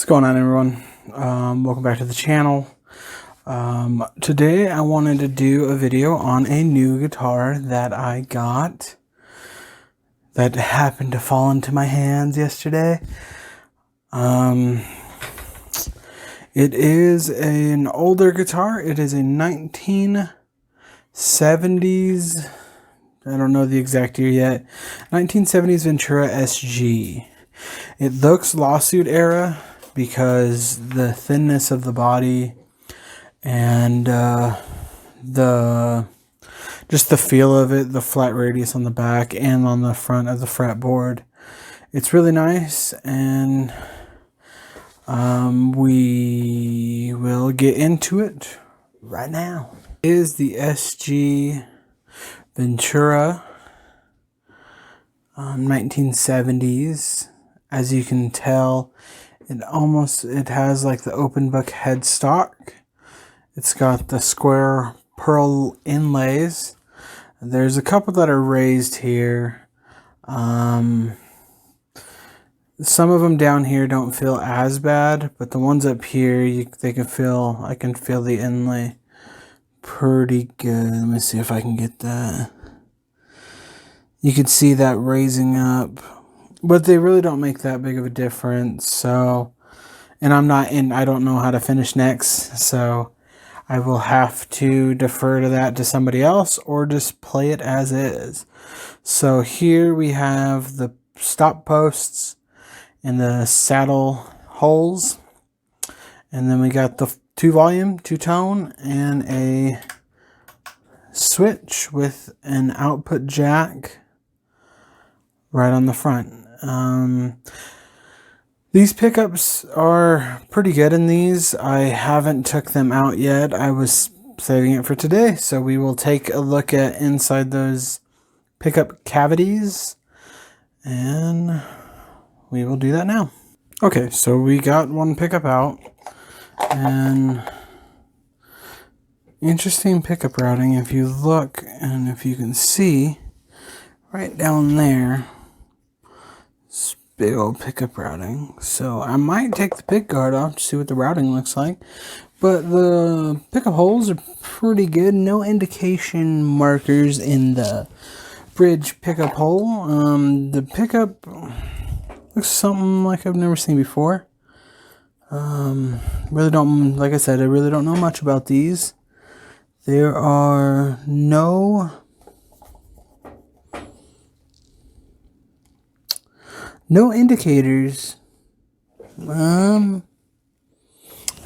going on, everyone? Welcome back to the channel. Today I wanted to do a video on a new guitar that I got that happened to fall into my hands yesterday. It is an older guitar. It is a 1970s, I don't know the exact year yet, 1970s Ventura SG. It looks lawsuit era because the thinness of the body and just the feel of it, the flat radius on the back and on the front of the fretboard. It's really nice, and we will get into it right now. It is the SG Ventura 1970s. As you can tell, it has like the open book headstock. It's got the square pearl inlays. There's a couple that are raised here. Some of them down here don't feel as bad, but the ones up here, I can feel the inlay pretty good. Let me see if I can get that. You can see that raising up, but they really don't make that big of a difference. So, and I don't know how to finish necks, so I will have to defer to that to somebody else or just play it as is. So here we have the stop posts and the saddle holes, and then we got the 2-volume, 2-tone, and a switch with an output jack right on the front. These pickups are pretty good in these. I haven't took them out yet. I was saving it for today, so we will take a look at inside those pickup cavities, and we will do that now. Okay, so we got one pickup out, and interesting pickup routing. If you look, and if you can see right down there, big old pickup routing. So I might take the pick guard off to see what the routing looks like, but the pickup holes are pretty good. No indication markers in the bridge pickup hole. The pickup looks something like I've never seen before. Really don't, like I said, I really don't know much about these. There are no indicators. I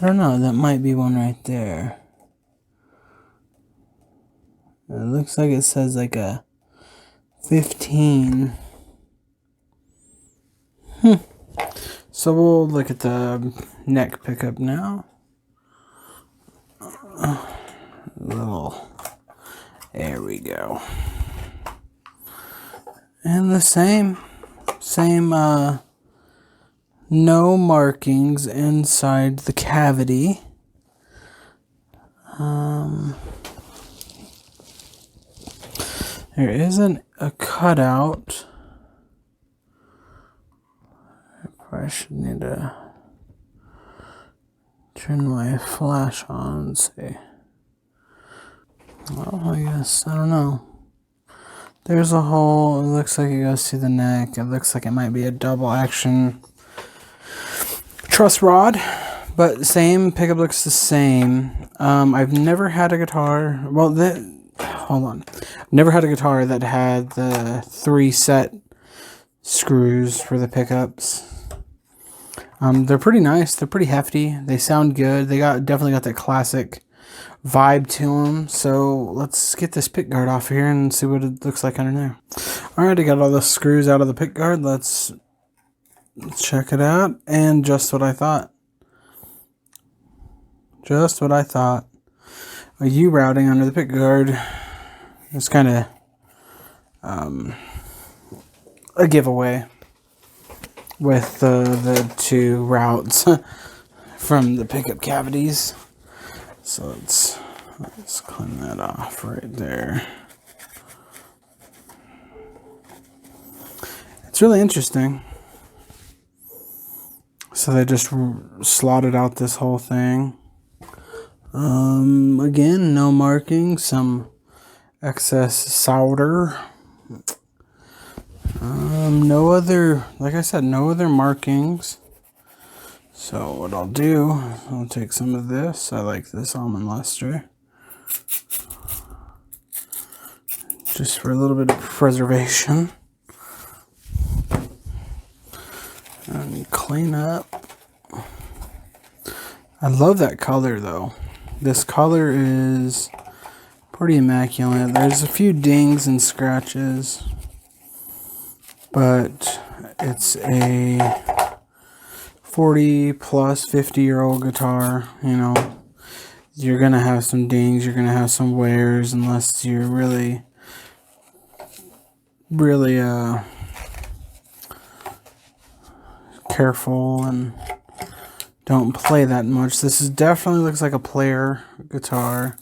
don't know, that might be one right there. It looks like it says like a 15. So we'll look at the neck pickup now. There we go. And the same, no markings inside the cavity. There isn't a cutout. I should need to turn my flash on and see. Well, I guess, I don't know. There's a hole. It looks like it goes through the neck. It looks like it might be a double action truss rod, but same pickup looks the same. I've never had a guitar. Well, hold on. I've never had a guitar that had the 3 set screws for the pickups. They're pretty nice. They're pretty hefty. They sound good. They definitely got that classic vibe to them. So let's get this pick guard off here and see what it looks like under there. All right, I got all the screws out of the pick guard. Let's check it out. And just what I thought. Just what I thought. A U routing under the pick guard is kind of a giveaway with the 2 routes from the pickup cavities. So let's clean that off right there. It's really interesting. So So they just slotted out this whole thing. Again, no marking, some excess solder. No other, like I said, no other markings. So what I'll do, I'll take some of this. I like this almond luster. Just for a little bit of preservation. And clean up. I love that color though. This color is pretty immaculate. There's a few dings and scratches, but it's a 40 plus 50-year-old guitar. You know, you're gonna have some dings, you're gonna have some wears, unless you're really careful and don't play that much. This is definitely looks like a player guitar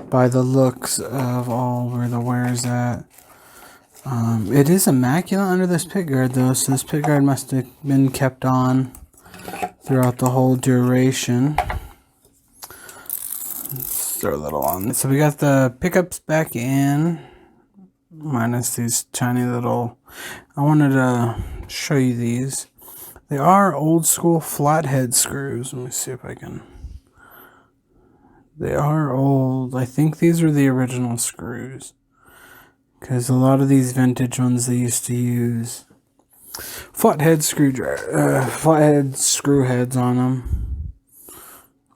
by the looks of all where the wear's at. It is immaculate under this pickguard though, so this pickguard must have been kept on throughout the whole duration. Let's throw a little on. So we got the pickups back in, minus these tiny little, I wanted to show you these. They are old school flathead screws. Let me see if I can. They are old. I think these are the original screws, because a lot of these vintage ones they used to use flathead screw heads on them,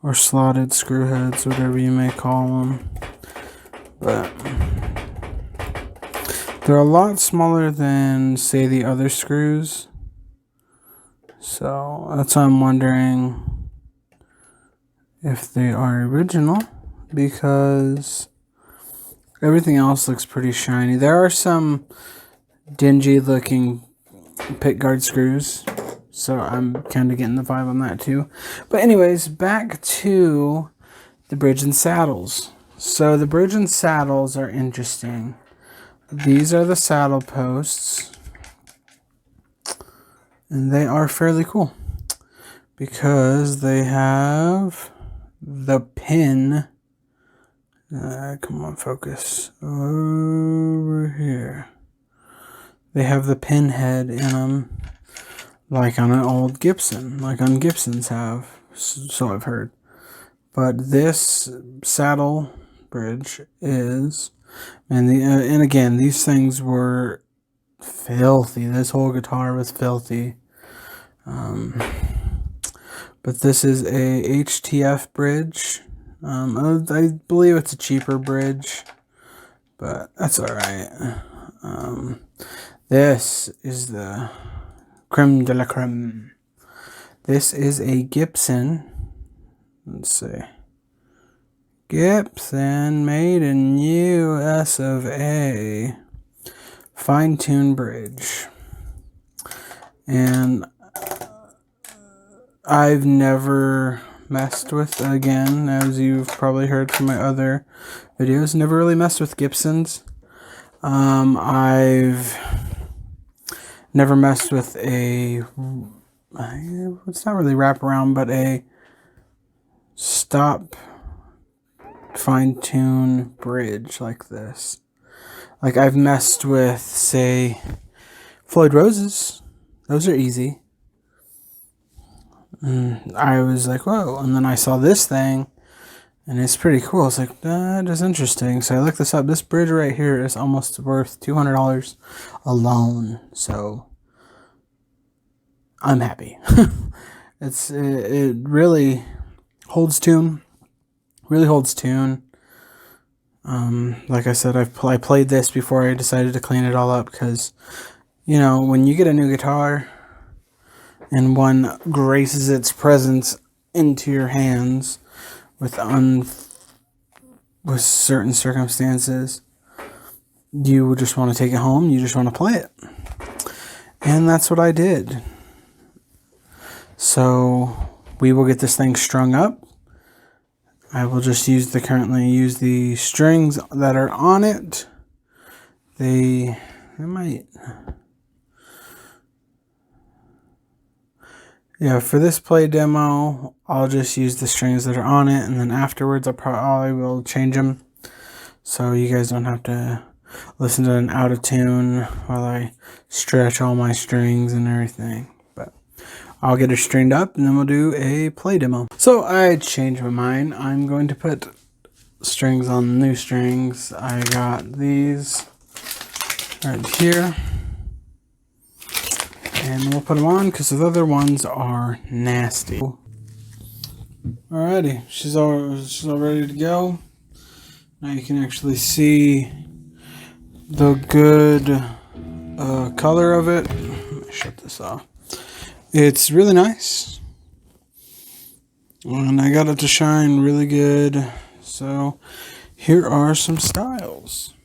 or slotted screw heads, whatever you may call them. But they're a lot smaller than, say, the other screws. So that's why I'm wondering if they are original, because everything else looks pretty shiny. There are some dingy looking pickguard screws, so I'm kind of getting the vibe on that too. But anyways, back to the bridge and saddles. So the bridge and saddles are interesting. These are the saddle posts. And they are fairly cool because they have the pin. Come on, focus. Over here. They have the pin head in them, like on an old Gibson, like on Gibsons have, so I've heard. But this saddle bridge is, and again, these things were filthy. This whole guitar was filthy. But this is a HTF bridge. I believe it's a cheaper bridge, but that's alright. This is the creme de la creme. This is a Gibson. Let's see. Gibson, made in US of A. Fine-tuned bridge. And I've never messed with, again, as you've probably heard from my other videos, never really messed with Gibsons. I've never messed with a, it's not really wraparound, but a stop fine-tune bridge like this. Like, I've messed with, say, Floyd Rose's. Those are easy. And I was like, whoa. And then I saw this thing, and it's pretty cool. It's like, that is interesting. So I looked this up. This bridge right here is almost worth $200 alone. So I'm happy. It really holds tune. Really holds tune. Like I said, I played this before I decided to clean it all up, because, you know, when you get a new guitar and one graces its presence into your hands with certain circumstances, you just want to take it home. You just want to play it. And that's what I did. So we will get this thing strung up. I will just currently use the strings that are on it. Yeah, for this play demo, I'll just use the strings that are on it, and then afterwards I probably will change them, so you guys don't have to listen to an out of tune while I stretch all my strings and everything. But I'll get it stringed up, and then we'll do a play demo. So I changed my mind. I'm going to put strings on new strings. I got these right here. And we'll put them on because the other ones are nasty. Alrighty, she's all ready to go. Now you can actually see the good color of it. Let me shut this off. It's really nice. And I got it to shine really good. So here are some styles.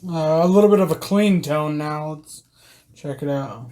A little bit of a clean tone now. Let's check it out.